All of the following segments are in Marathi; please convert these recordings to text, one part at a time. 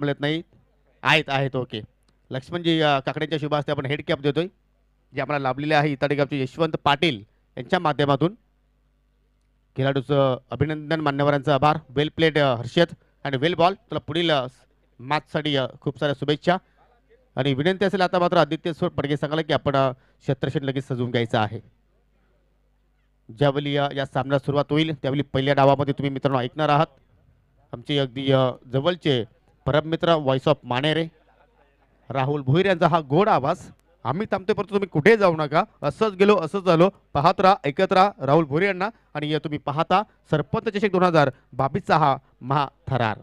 मिळत नाही. आहेत ओके. लक्ष्मणजी काकड्यांच्या शुभ हस्ते आपण हेड कॅप देतोय, जे आम्हाला लाभलेले आहे इताडे गावचे यशवंत पाटील यांच्या माध्यमातून. खेळाडूचं अभिनंदन, मान्यवरांचा आभार. वेल प्लेड हर्षद आणि वेल बॉल. तुला पुढील मॅचसाठी खूप साऱ्या शुभेच्छा. आणि विनंती असेल आता मात्र आदित्य पडगे सांगायला की आपण क्षेत्रक्षण लगेच सजवून घ्यायचं आहे. ज्यावेळी या सामन्याला सुरुवात होईल त्यावेळी पहिल्या डावामध्ये तुम्ही मित्रांनो ऐकणार आहात आमचे अगदी जवळचे परममित्र व्हॉइस ऑफ मानेरे राहुल भोईर यांचा हा गोड आवाज. आम्ही थांबते परंतु तुम्ही कुठे जाऊ नका. असंच गेलो असंच झालो. पाहत राहा, ऐकत राहा राहुल भोईर यांना. आणि तुम्ही पाहता सरपंच चषक 2022 हा महाथरार.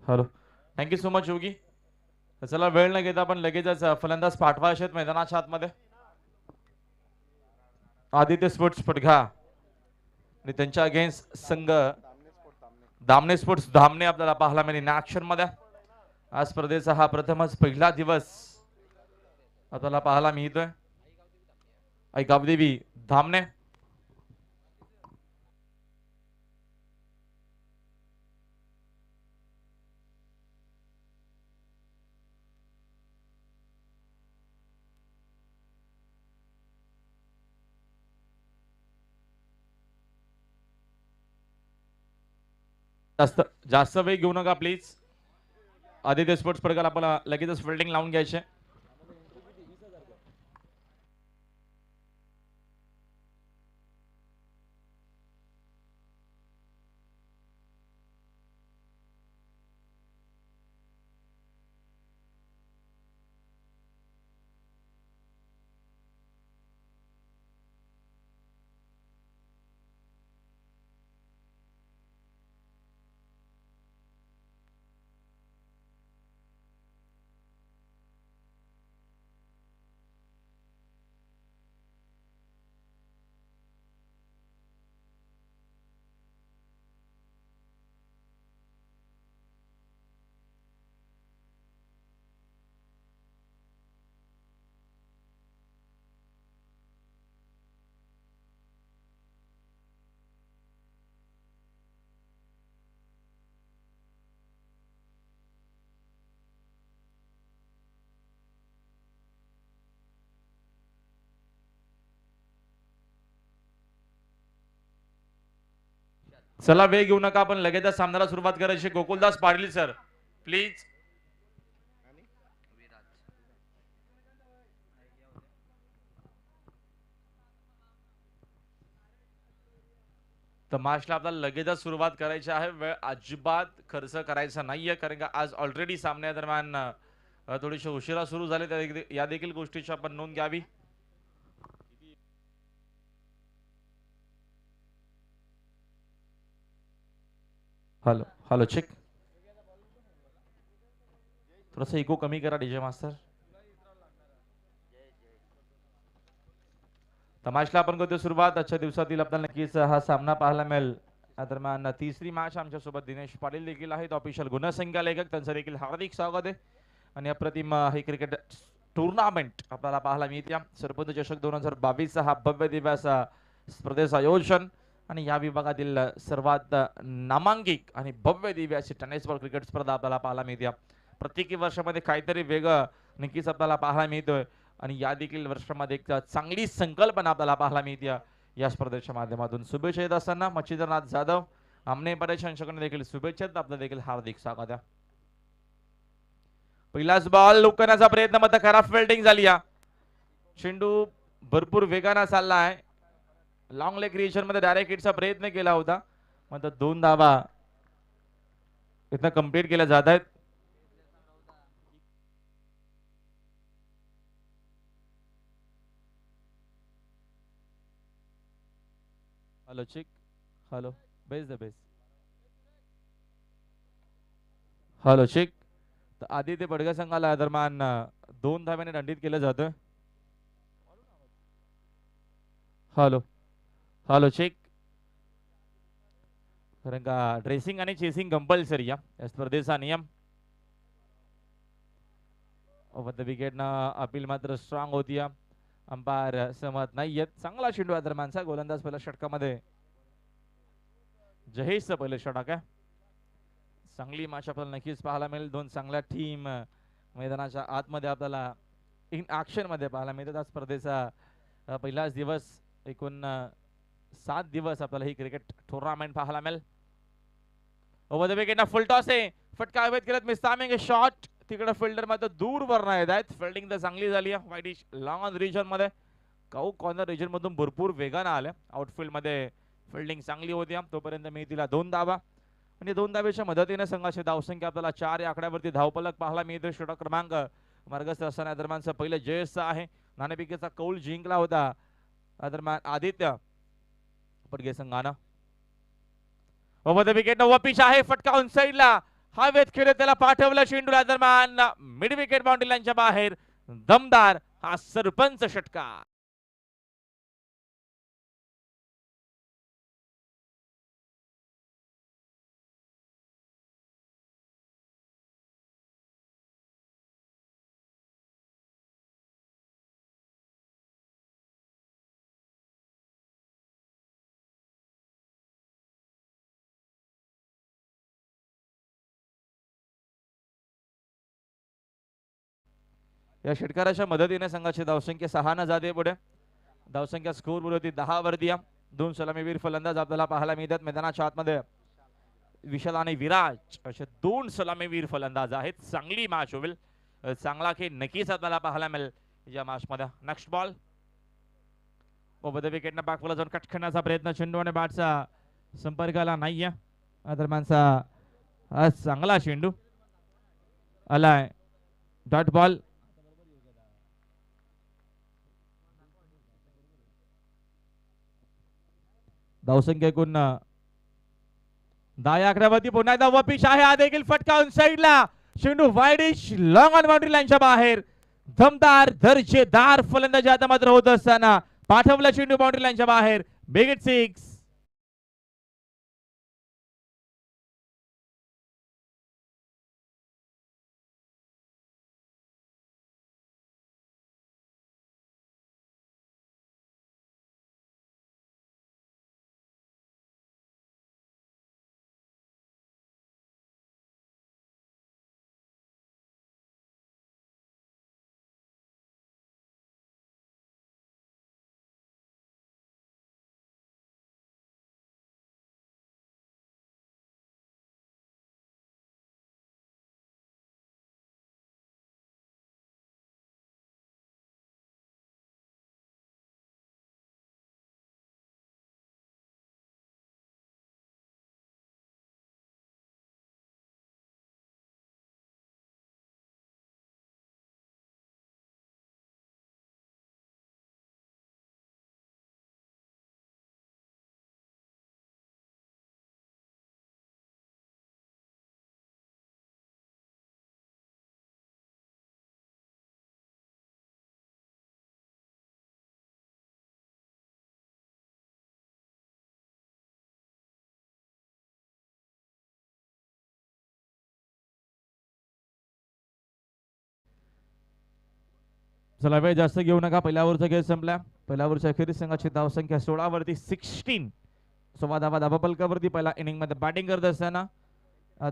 हॅलो, थँक्यू सो मच योगी. चला वेळ न घेता आपण लगेचच फलंदाज पाठवा आहेत मैदानाच्या आतमध्ये. आदित्य स्पोर्ट्स पडघा आणि त्यांच्या अगेन्स्ट संघ दामने स्पोर्ट्स धामणे आपल्याला पाहायला मिळेल ऍक्शन मध्ये. आज स्पर्धेचा हा प्रथमच पहिला दिवस आपल्याला पाहायला मिळतोय. गावदेवी धामणे जास्त जास्त वेळ घेऊ नका प्लीज. आदित्य स्पोर्ट्स पडघाला आपण लगेचच फिल्डिंग लावून घ्यायचे. चला वेळ घेऊ नका, आपण लगेचच सामन्याला सुरुवात करायची. Gokuldas Patil sir please. तमाशला आपल्याला लगेचच सुरुवात करायची आहे. वेळ अजिबात खर्च करायचा नाहीये, कारण का आज ऑलरेडी सामन्यादरम्यान थोडीशी उशिरा सुरू झाले. या देखील गोष्टीची आपण नोंद घ्यावी. Hello hello check. थोडासा इको कमी करा डीजे मास्टर. तमाशला आपण करतो सुरुवात. आजच्या दिवसातील आपल्याला नक्कीच हा सामना पाहायला मिळेल. दरम्यान तिसरी मॅच आमच्या सोबत दिनेश पाटील देखील आहेत, ऑफिशियल गुणसंख्या लेखक. त्यांचं देखील हार्दिक स्वागत आहे. आणि अप्रतिम हे क्रिकेट टुर्नामेंट आपल्याला पाहायला मिळते. सरपंच चषक 2022 हा भव्य दिव्य असा स्पर्धेचं आयोजन आणि या विभागातील सर्वात नामांकित आणि भव्य दिव्य अशी टेनिस बॉल क्रिकेट स्पर्धा आपल्याला पाहायला मिळते. प्रत्येकी वर्षामध्ये काहीतरी वेगळं नक्कीच आपल्याला पाहायला मिळतोय आणि या देखील वर्षामध्ये एक चांगली संकल्पना आपल्याला पाहायला मिळते या स्पर्धेच्या माध्यमातून. शुभेच्छा येत असताना मच्छिंद्रनाथ जाधव आमने परेशांकडून देखील शुभेच्छा, आपलं देखील हार्दिक स्वागत आहे. पहिलाच बॉल लुकण्याचा प्रयत्न मात्र खराब फिल्डिंग झाली. चेंडू भरपूर वेगाने चालला आहे. लॉंग लेग क्रिएशन मध्ये डायरेक्ट हिटचा प्रयत्न केला होता, मात्र 2 धावा इथं कंप्लीट केल्या जात आहेत. Hello chick, hello base the base, hello chick. तर आदित्य बडगा संघाला दरम्यान 2 धाव्याने दंडित केलं जातं. Hello hello check. कारण का ड्रेसिंग आणि चेसिंग कंपल्सरी या स्पर्धेचा नियम. विकेटनं अपील मात्र स्ट्रॉंग होती. अंपायर सहमत नाहीयेत. चांगला चेंडू आहे दरम्यानचा. गोलंदाज पहिल्या षटकामध्ये जहेशचं पहिलं षटक आहे. चांगली मॅच आपल्याला नक्कीच पाहायला मिळेल. 2 चांगल्या टीम मैदानाच्या आतमध्ये आपल्याला इन ऍक्शन मध्ये पाहायला मिळतात. स्पर्धेचा पहिलाच दिवस, एकूण 7 दिवस आपल्याला ही क्रिकेट टुर्नामेंट पाहायला मिळेल. Over the wicket full toss आहे. फटका हवेत केलं मिस्तामिंग शॉट. तिकडे फिल्डर मात्र दूर वरना येत आहेत. फिल्डिंग तर चांगली झाली आहे वाईडिश लॉंग ऑन रिजन मध्ये. काऊ कॉर्नर रिजन मधून भरपूर वेगाने आले. आउटफील्ड मध्ये फिल्डिंग चांगली होती. तोपर्यंत मी तिला 2 धावा आणि 2 धावेच्या मदतीने संघाची धावसंख्या आपल्याला 4 या आकड्यावरती धावफलक पाहायला मिळते. षटक क्रमांक मार्गस्थ असताना दरम्यानचं पहिलं जयसचं आहे. नाणेफेकीचा कौल जिंकला होता दरम्यान आदित्य पडगे संघानं. ओव्हर द विकेट नवा पिच आहे. फटका ऑन साइडला हवेत खेळत त्याला पाठवलं चेंडूला दरम्यान मिड विकेट बाउंड्री लाईनच्या बाहेर. दमदार हा सरपंच षटकार. या षटकाराच्या मदतीने संघाची धावसंख्या 6 न जाते पुढे. धावसंख्या स्कोर बोर्ड होती 10 वरती. 2 सलामीवीर फलंदाज आपल्याला पाहायला मिळतात मैदानाच्या आतमध्ये. विशाल आणि विराज असे 2 सलामीवीर फलंदाज आहेत. चांगली मॅच होईल. चांगला खेळ नक्कीच आपल्याला पाहायला मिळेल या मॅच मध्ये. नेक्स्ट बॉल ओव्हर द विकेटने बॅकफुल जाऊन कट करण्याचा प्रयत्न. चेंडू आणि बॅटचा संपर्काला नाहीये दरम्यानचा हा चांगला चेंडू आलाय. Dot ball. धावसंख्या एकूण 10 या आकड्यावरती. पुन्हा एकदा वपिश आहे. हा देखील फटका ऑन साइडला. चेंडू वाईडिश लॉंग ऑन बाउंड्री लाईनच्या बाहेर. दमदार दर्जेदार फलंदाजी आता मात्र होत असताना पाठवला चेंडू बाउंड्री लाईनच्या बाहेर. Big hit 6. चला वेळ जास्त घेऊ नका. पहिल्या ओव्हरचा खेळ संपला. पहिल्या ओव्हरच्या अखेरीस संघाची धावसंख्या 16 वरती 16 सोबा धावा धाबा पलकावरती पहिला इनिंग मध्ये बॅटिंग करत असताना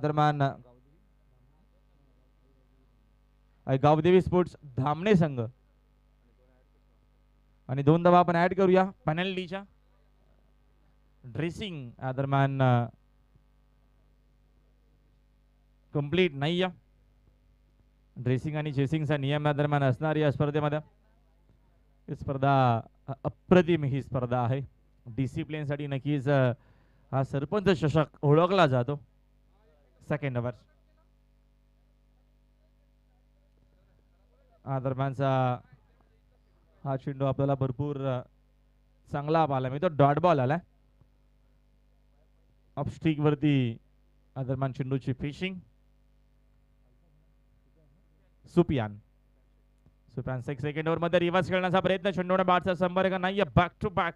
दरम्यान गावदेवी स्पोर्ट्स धामणे संघ आणि 2 धावा आपण ऍड करूया पेनल्टीच्या ड्रेसिंग दरम्यान कंप्लीट नाही या ड्रेसिंग आणि चेसिंगचा नियम दरम्यान असणार या स्पर्धेमध्ये ही स्पर्धा अप्रतिम ही स्पर्धा आहे डिसिप्लिन साठी नक्कीच हा सरपंच चषक ओळखला जातो सेकंड ओव्हर दरम्यानचा हा चेंडू आपल्याला भरपूर चांगला पाहायला मिळतो डॉट बॉल आलाय ऑफ स्टिक वरती दरम्यान चेंडूची फिशिंग सुपियान 6 सेकंड ओव्हर मध्ये रिव्हर्स खेळण्याचा प्रयत्न चेंडूने बॅटचा संपर्क नाहीये बॅक टू बॅक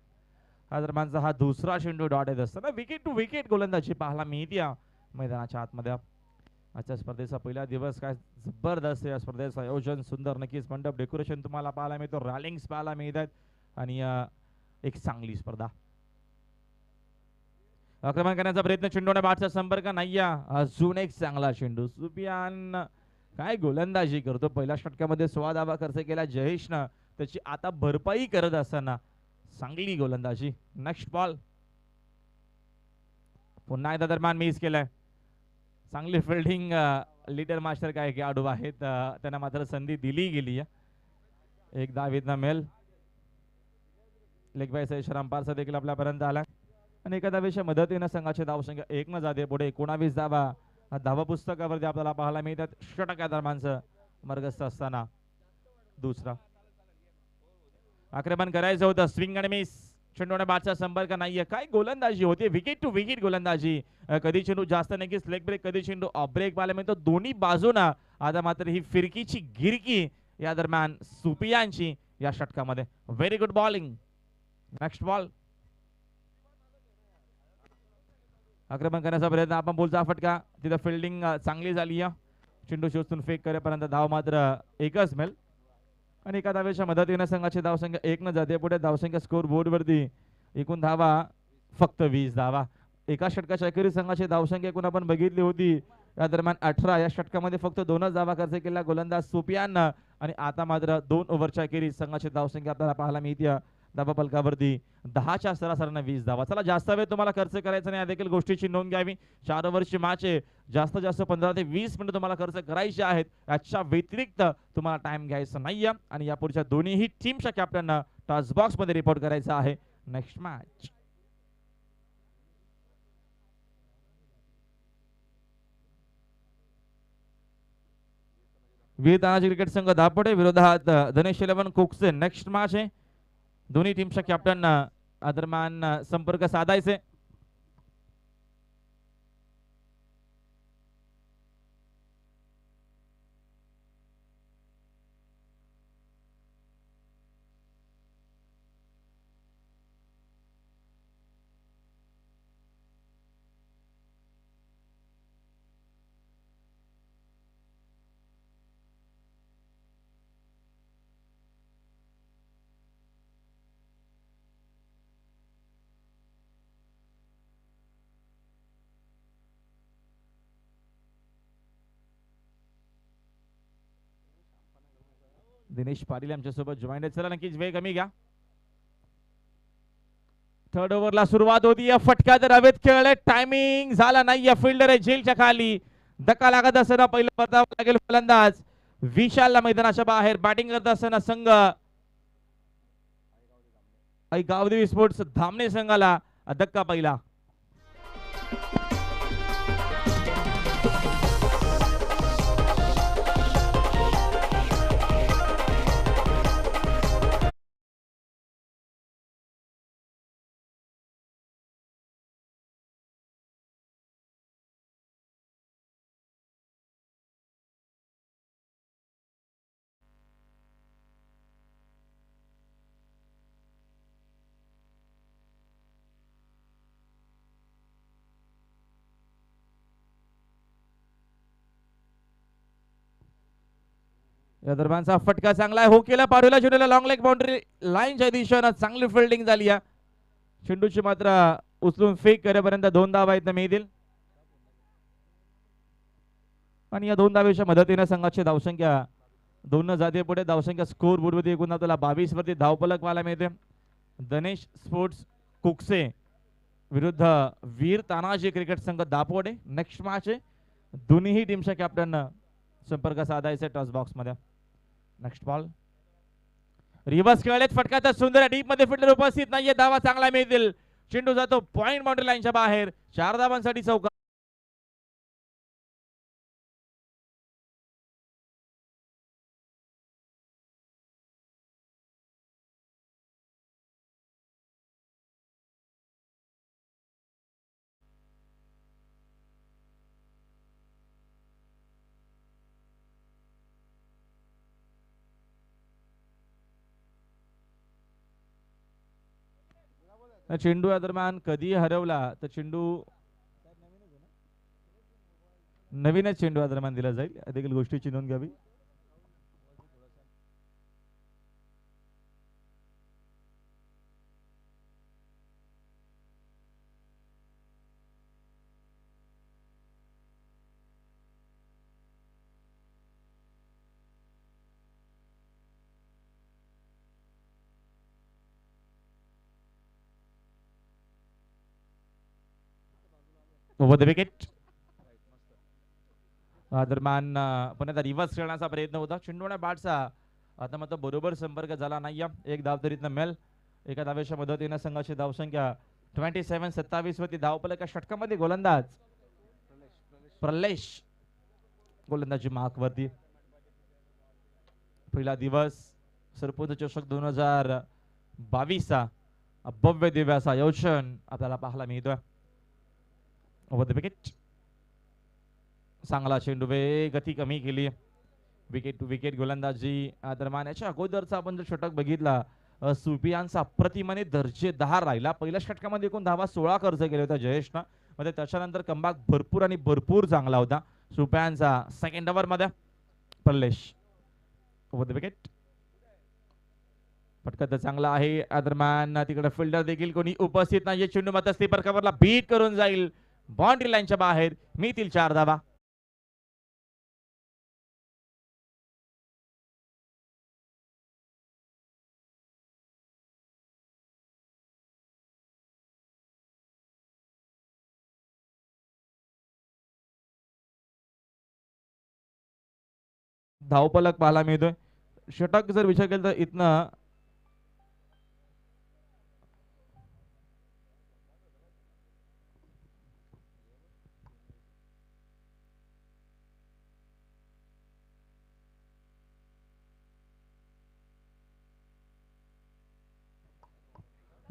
दरम्यानचा हा दुसरा चेंडू डॉट येत असताना विकेट टू विकेट गोलंदाजी पाहायला मिळते मैदानाच्या आतमध्ये आजच्या स्पर्धेचा पहिला दिवस काय जबरदस्त या स्पर्धेचं आयोजन सुंदर नक्कीच मंडप डेकोरेशन तुम्हाला पाहायला मिळतो रॅलिंग्स पाहायला मिळतात आणि एक चांगली स्पर्धा आक्रमण करण्याचा प्रयत्न चेंडूने बॅटचा संपर्क नाही अजून एक चांगला चेंडू सुपियान काय गोलंदाजी करतो पहिल्या षटकामध्ये 16 धावा खर्च केला जयेशनं त्याची आता भरपाई करत असताना चांगली गोलंदाजी नेक्स्ट बॉल पुन्हा एकदा दरम्यान मिस केलाय चांगली फिल्डिंग लिटर मास्टर काय खेळाडू आहेत त्यांना मात्र संधी दिली गेली एक धावेतनं मेल लेग बाय इशारा अंपायरचा देखील आपल्यापर्यंत आला आणि एका धावेच्या मदतीनं संघाचे धावसंख्या 1 न जाते पुढे 19 धावा धावा पुस्तकावरती आपल्याला पाहायला मिळतात षटका दरम्यानचं मर्गस्थ असताना दुसरा आक्रमण करायचं होतं स्विंग आणि मिस चेंडूने बॅटचा संपर्क नाहीये काय गोलंदाजी होते विकेट टू विकेट गोलंदाजी कधी चेंडू जास्त नक्कीच लेग ब्रेक कधी चेंडू ऑफ ब्रेक पाहायला मिळतो दोन्ही बाजूना आता मात्र ही फिरकीची गिरकी या दरम्यान सुपियांची या षटकामध्ये very good bowling next ball आक्रमण करण्याचा प्रयत्न आपण बोलचा फटका तिथं फिल्डिंग चांगली झाली चेंडू शोधून फेक करेपर्यंत धाव मात्र एकच मिळेल आणि एका धावेच्या मदतीने संघाची धावसंख्या 1 न जाते पुढे धावसंख्या स्कोर बोर्ड वरती एकूण धावा फक्त 20 धावा एका षटकाच्या अखेरीस संघाची धावसंख्या एकूण आपण बघितली होती या दरम्यान 18 या षटकामध्ये फक्त 2च धावा खर्च केला गोलंदाज सुपियान आणि आता मात्र 2 ओव्हरच्या अखेरीस संघाची धावसंख्या आपल्याला पाहायला मिळते धावा फलकावरती 10च्या सरासरीने 20 धावा चला जास्त वेळ तुम्हाला खर्च करायचा नाही या देखील गोष्टीची नोंद घ्यावी 4 ओव्हरची मॅच आहे जास्तीत जास्त 15 ते 20 मिनिटं तुम्हाला खर्च करायचे आहेत याच्या व्यतिरिक्त तुम्हाला टाइम घ्यायचा नाहीये आणि यापुढच्या दोन्हीही टीमच्या कॅप्टनना टॉस बॉक्स मध्ये रिपोर्ट करायचा आहे नेक्स्ट मॅच वीर तानाजी क्रिकेट संघ दापोडे विरोधात धनेश 11 कोकसे नेक्स्ट मॅच आहे दोन्ही टीमच्या कॅप्टन दरम्यान संपर्क साधायचे दिनेश पाटील आमच्यासोबत जॉईन आहे चला नक्कीच वेळ कमी घ्या थर्ड ओव्हरला सुरुवात होती या फटका तर हवेत खेळले टायमिंग झाला नाही या फिल्डर आहे जेलच्या खाली धक्का लागत असताना पहिला परतावा लागेल फलंदाज विशालला मैदानाच्या बाहेर बॅटिंग करत असताना संघ गावदेवी स्पोर्ट्स धामणे संघाला धक्का पहिला या दरम्यानचा फटका चांगला आहे हो केला पाडूला चेंडूला लॉंग लेग बाउंड्री लाईनच्या दिशेने चांगली फिल्डिंग झाली चेंडूची मात्र उचलून फेक करेपर्यंत 2 धावा इथं मिळतील आणि या 2 धावेच्या मदतीने संघाची धावसंख्या 2 जाते पुढे. धावसंख्या स्कोर बोर्डवरती एकूण आपल्याला 22 वरती धावफलक पाहायला मिळते. गणेश स्पोर्ट्स कुकसे विरुद्ध वीर तानाजी क्रिकेट संघ दापोडे नेक्स्ट मॅच आहे. दोन्ही टीमच्या कॅप्टन संपर्क साधायचे टॉस बॉक्स मध्ये. नेक्स्ट बॉल रिव्हर्स खेळलेत फटकाचा सुंदर डीप मध्ये फिल्डर उपस्थित नाहीये. धावा चांगला मिळतील. चेंडू जातो पॉइंट बाउंड्री लाईनच्या बाहेर. 4 धावांसाठी चौकार. चेंडू या दरम्यान कधी हरवला तर चेंडू नवीनच चेंडू या दरम्यान दिला जाईल. देखील गोष्टीची नोंद घ्यावी. Over the wicket. दरम्यान पुन्हा रिव्हर्स खेळण्याचा प्रयत्न होता. चेंडूने बॅटचा आता मात्र बरोबर संपर्क झाला नाही. एक धाव तरी मेल. एका धावेच्या मदतीने संघाची धावसंख्या 27-27 वरती धावफलका षटकामध्ये गोलंदाज प्रलेश गोलंदाजी मार्क वरती. पहिला दिवस सरपंच चषक 2022 भव्य दिव्य असं आयोजन आपल्याला पाहायला मिळतोय. Over the wicket. चांगला चेंडू गती कमी केली. विकेट टू विकेट गोलंदाजी दरम्यान. याच्या अगोदरचा आपण जर षटक बघितला सुपियांचा अप्रतिमाने दर्जेदार राहिला. पहिल्या षटकामध्ये एकूण धावा 16 खर्च केले होता जयेशनं. मध्ये त्याच्यानंतर कमबॅक भरपूर चांगला होता सुपियांचा. सेकंड ओव्हर मध्ये प्रलेश. Over the wicket. फटका तर चांगला आहे. दरम्यान तिकडे फिल्डर देखील कोणी उपस्थित नाही. चेंडू मात्र स्लीपर कव्हरला बीट करून जाईल. बाउंड्री लाईनच्या बाहेर मिळतील 4 धावा. धावफलक पाहायला मिळतोय. षटक जर विचार केला तर इथनं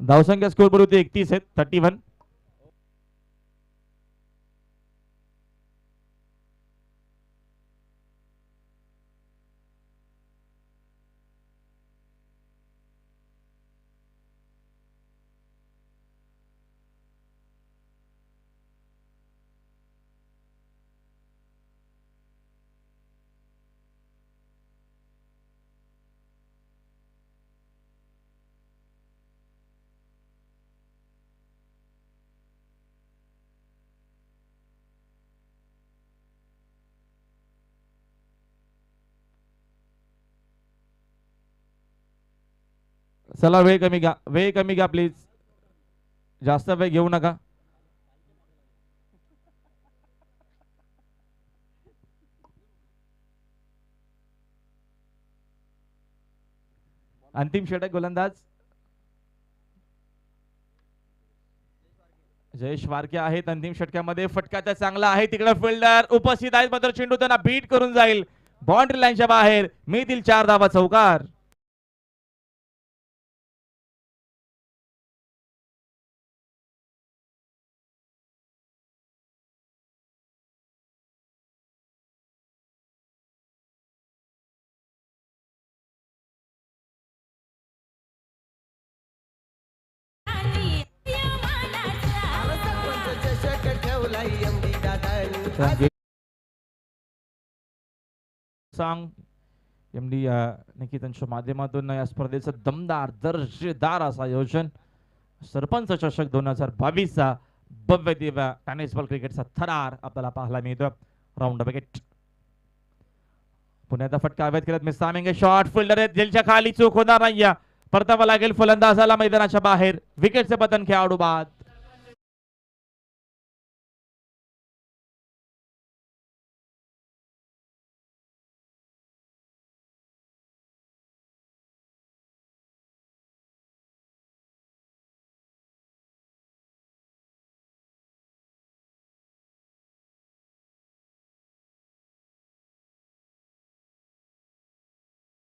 धावसंख्या स्कोर बोर्ड 31 आहेत. 31. चला वेळ कमी घ्या प्लीज. जास्त वेळ घेऊ नका. अंतिम षटक गोलंदाज जयेश वारके आहेत. अंतिम षटकामध्ये फटका तर चांगला आहे. तिकडे फिल्डर उपस्थित आहेत मात्र चेंडू त्यांना बीट करून जाईल. बाउंड्री लाईनच्या बाहेर मिळतील 4 धावा. चौकार. सांग एमडी निकितांच्या माध्यमातून या स्पर्धेचं दमदार दर्जेदार असं आयोजन सरपंच चषक 2022चा भव्य दिव्य टेनिस बॉल क्रिकेटचा थरार आपल्याला पाहायला मिळतो. राऊंड विकेट पुण्याचा फटका अवैध करत मिसामिंग शॉट फिल्डर आहेत जेलच्या खाली चूक होणार नाही. परतावा लागेल फलंदाजाला मैदानाच्या बाहेर. विकेटचे पतन खेळाडू बाद.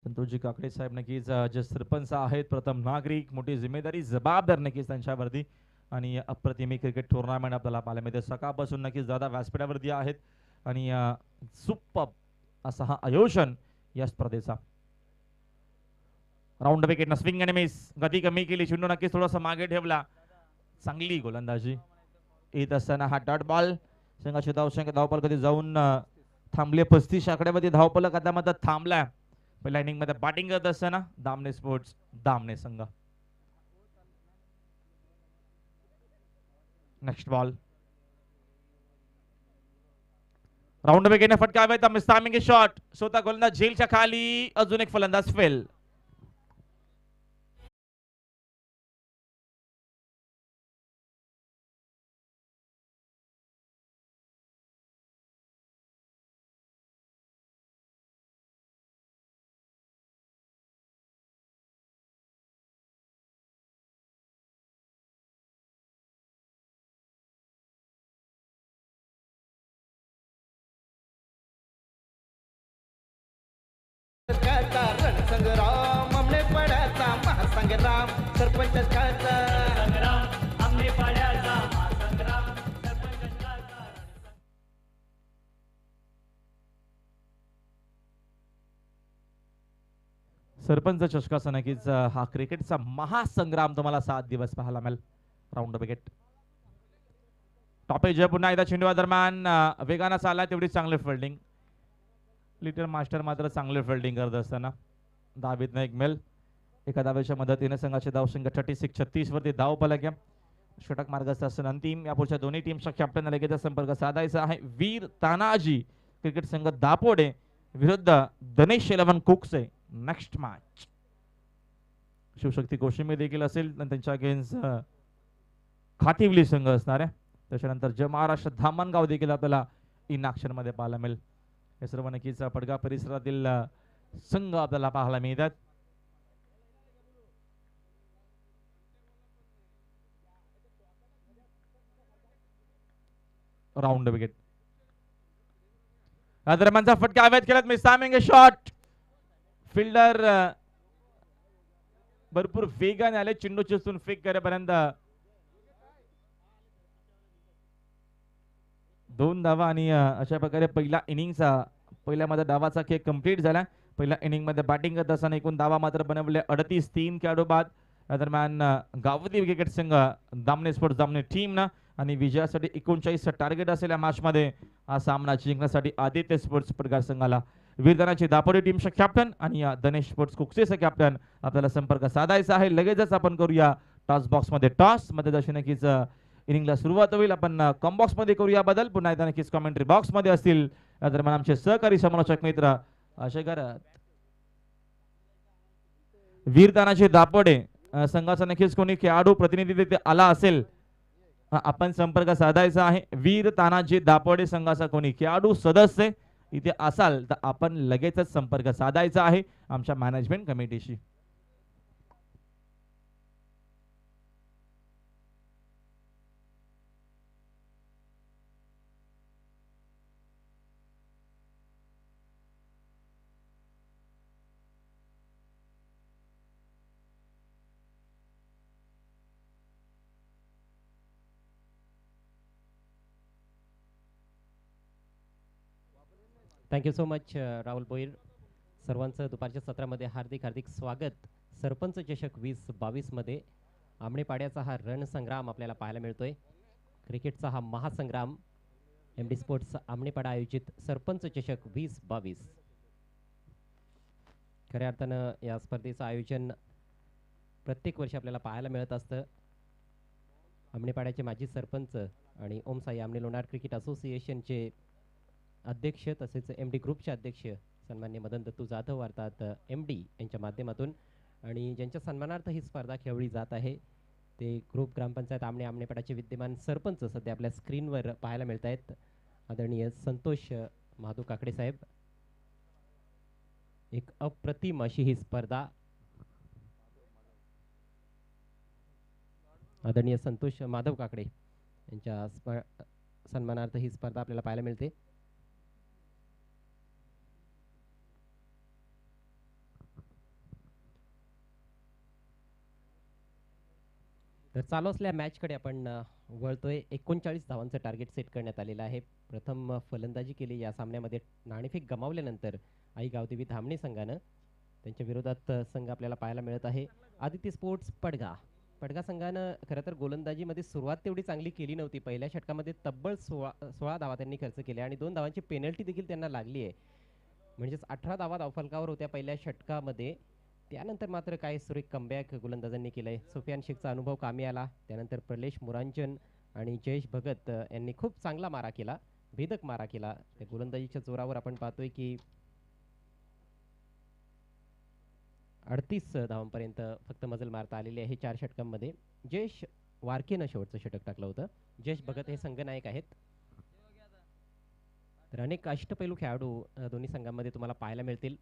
संतोषजी काकडे साहेब नक्कीच जे सरपंच आहेत प्रथम नागरिक मोठी जिम्मेदारी जबाबदार नक्कीच त्यांच्यावरती आणि अप्रतिम क्रिकेट टुर्नामेंट आपल्याला पाहायला मिळते. सकाळपासून नक्कीच दादा व्यासपीठावरती आहेत आणि सुपर असा हा आयोजन या स्पर्धेचा. राऊंड विकेट स्विंग आणि मिस गती कमी केली. चेंडू नक्कीच थोडासा मागे ठेवला. चांगली गोलंदाजी येत असताना हा डॉट बॉल संघाची धावपल कधी जाऊन थांबले. 35 आकड्यामध्ये धावपलक आता मात्र थांबला. पहिल्या इनिंग मध्ये बॅटिंग करत असताना दामने स्पोर्ट्स दामने संघ. नेक्स्ट बॉल राऊंड विकेटने फटकावे मिस्तामिंग शॉट स्वतः गोलंदाज झेलच्या खाली. अजून एक फलंदाज फेल. संग्राम आमने पडायचा महासंग्राम सरपंच संग्राम आमने पडायचा महासंग्राम सरपंच चषकाचा नक्कीच हा क्रिकेटचा महासंग्राम तुम्हाला 7 दिवस पाहायला मिळेल. राऊंड विकेट टॉप एज पुन्हा एकदा चेंडू दरम्यान वेगानं चालला तेवढी चांगली फिल्डिंग. लिटल मास्टर मात्र चांगले फिल्डिंग करत असताना धावीतनं एक मेल. एका धावेच्या मदतीने संघाचे धावसंख्या 36-36 वरती धाव फलक आहे. षटक मार्गस्थ असताना अंतिम या पुढच्या दोन्ही टीमच्या कॅप्टन लगेच संपर्क साधायचा आहे. वीर तानाजी क्रिकेट संघ दापोडे विरुद्ध दनेश 11 कुकसे. नेक्स्ट मॅच शिवशक्ती कोशिंबी देखील असेल त्यांच्या अगेन्स्ट खातिवली संघ असणार आहे. त्याच्यानंतर जय महाराष्ट्र धामणगाव देखील आपल्याला इन ऍक्शन मध्ये पाहायला मिळेल. हे सर्व नक्कीच पडगा परिसरातील संघ आपल्याला पाहायला मिळतात. राऊंड विकेट दरम्यानचा फटका अवैध केला मिसामिंग शॉट फिल्डर भरपूर वेगाने आले. चेंडू चेसून फेक करेपर्यंत 2 धावा आणि अशा प्रकारे पहिला इनिंगचा पहिल्यामध्ये डावाचा खेळ कंप्लीट झाला. पहिल्या इनिंग मध्ये बॅटिंग करत असताना एकूण धावा मात्र बनवले 38. 3 खेळाडू बाद. दरम्यान गावती क्रिकेट संघ दामने स्पोर्ट्स दामने टीम ना आणि विजयासाठी 39 टार्गेट असेल या मॅच मध्ये. हा सामना जिंकण्यासाठी आदित्य स्पोर्ट्स पडगार संघाला वीरदानाची दापोडी टीमचा कॅप्टन आणि दनेश स्पोर्ट्स कुकसेचा कॅप्टन आपल्याला संपर्क साधायचा आहे. लगेचच आपण करूया टॉस बॉक्स मध्ये. टॉस मध्ये जशी नक्कीच इनिंगला सुरुवात होईल. आपण कॉम्बॉक्स मध्ये करूया बदल. पुन्हा एकदा नक्कीच कॉमेंट्री बॉक्स मध्ये असतील. दरम्यान आमचे सहकारी समालोचक मित्र असे करत वीरदानाचे दापोडे संघाचा नक्कीच कोणी खेळाडू प्रतिनिधी तिथे आला असेल आपण संपर्क साधायचा आहे. वीर तानाजी दापोडे संघाचा कोणी खेळाडू सदस्य इथे असाल तर आपण लगेचच संपर्क साधायचा आहे आमच्या मॅनेजमेंट कमिटीशी. Thank you so much Rahul Bhoir. सर्वांचं दुपारच्या सत्रामध्ये हार्दिक हार्दिक स्वागत. सरपंच चषक 2022 मध्ये आमणेपाड्याचा हा रणसंग्राम आपल्याला पाहायला मिळतोय. क्रिकेटचा हा महासंग्राम एम डी स्पोर्ट्स आमणेपाडा आयोजित सरपंच चषक 2022. खऱ्या अर्थानं या स्पर्धेचं आयोजन प्रत्येक वर्षी आपल्याला पाहायला मिळत असतं. आमणेपाड्याचे माजी सरपंच आणि ओम साई आमणे लोणार क्रिकेट असोसिएशनचे अध्यक्ष तसेच एम डी ग्रुपचे अध्यक्ष सन्मान्य मदन दत्तू जाधव अर्थात एम डी यांच्या माध्यमातून आणि ज्यांच्या सन्मानार्थ ही स्पर्धा खेळवली जात आहे ते ग्रुप ग्रामपंचायत आमणेपाड्याचे विद्यमान सरपंच सध्या आपल्या स्क्रीनवर पाहायला मिळत आहेत आदरणीय संतोष महादू काकडे साहेब. एक अप्रतिम अशी ही स्पर्धा आदरणीय संतोष माधव काकडे यांच्या सन्मानार्थ ही स्पर्धा आपल्याला पाहायला मिळते. तर चालू असलेल्या मॅचकडे आपण वळतोय. 39 धावांचं टार्गेट सेट करण्यात आलेलं आहे. प्रथम फलंदाजी केली या सामन्यामध्ये. नाणेफेक गमावल्यानंतर आई गावदेवी धामणे संघानं त्यांच्या विरोधात संघ आपल्याला पाहायला मिळत आहे आदित्य स्पोर्ट्स पडघा. पडघा संघानं खरं तर गोलंदाजीमध्ये सुरुवात तेवढी चांगली केली नव्हती. पहिल्या षटकामध्ये तब्बल 16 धावा त्यांनी खर्च केल्या आणि 2 धावांची पेनल्टी देखील त्यांना लागली आहे. म्हणजेच 18 धावा धावफलकावर होत्या पहिल्या षटकामध्ये. त्यानंतर मात्र काय सुरेख कमबॅक गोलंदाजांनी केलंय. सुफियान शेखचा अनुभव कामी आला. त्यानंतर प्रलेश मुरांचन आणि जयेश भगत यांनी खूप चांगला मारा केला, भेदक मारा केला. त्या गोलंदाजीच्या जोरावर आपण पाहतोय की 38 धावांपर्यंत फक्त मजल मारता आलेली आहे 4 षटकांमध्ये. जयेश वारकेनं शेवटचं षटक टाकलं होतं. जयेश भगत हे संघनायक आहेत. तर अनेक अष्टपैलू खेळाडू दोन्ही संघांमध्ये तुम्हाला पाहायला मिळतील.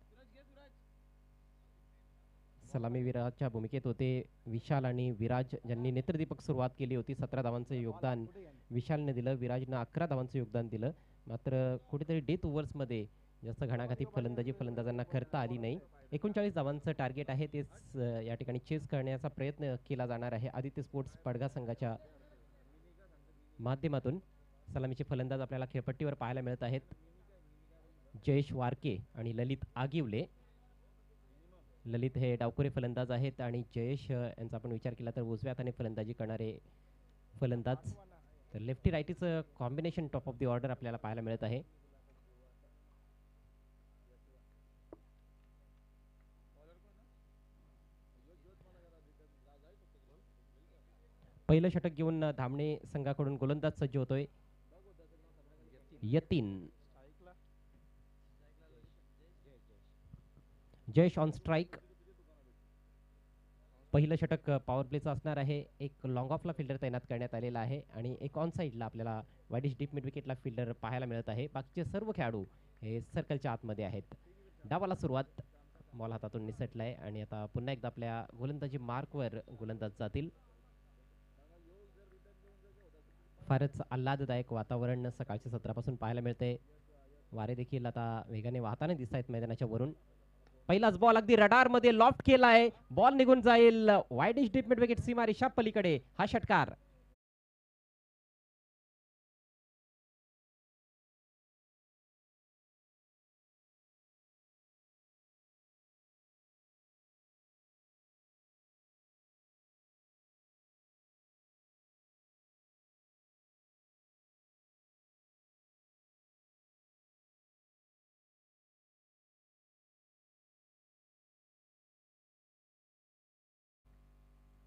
सलामीवीराच्या भूमिकेत होते विशाल आणि विराज ज्यांनी नेत्रदीपक सुरुवात केली होती. 17 धावांचं योगदान विशालने दिलं, विराजनं 11 धावांचं योगदान दिलं. मात्र कुठेतरी डेथ ओव्हर्समध्ये जास्त घणाघाती फलंदाजांना करता आली नाही. 39 धावांचं टार्गेट आहे तेच या ठिकाणी चेस करण्याचा प्रयत्न केला जाणार आहे आदित्य स्पोर्ट्स पडघा संघाच्या माध्यमातून. सलामीचे फलंदाज आपल्याला खेळपट्टीवर पाहायला मिळत आहेत जयेश वारके आणि ललित आगिवले. ललित हे डावखुरे फलंदाज आहेत आणि जयेश यांचा आपण विचार केला तर उजव्या हाताने फलंदाजी करणारे फलंदाज. तर लेफ्टी राईटीचं combination top of the order आपल्याला पाहायला मिळत आहे. पहिलं षटक घेऊन धामणे संघाकडून गोलंदाज सज्ज होतोय यतीन. Jayesh on strike. पहिलं षटक पॉवर प्लेचं असणार आहे. एक लॉंग ऑफला फिल्डर तैनात करण्यात आलेला आहे आणि एक ऑन साईडला आपल्याला वाईडिश डीप मिड विकेटला फिल्डर पाहायला मिळत आहे. बाकीचे सर्व खेळाडू हे सर्कलच्या आतमध्ये आहेत. डावाला सुरुवात, बॉल हातातून निसटलाय आणि आता पुन्हा एकदा आपल्या गोलंदाजी मार्कवर गोलंदाज जातील. फारच आल्हाददायक वातावरण सकाळच्या सत्रापासून पाहायला मिळते. वारे देखील आता वेगाने वाहताना दिसत आहेत मैदानाच्या वरून. पहिलाच बॉल अगदी रडार मध्ये लॉफ्ट केलाय. बॉल निघून जाईल वाईडिश डीप मिड विकेट सीमारेषा पलीकडे. हा षटकार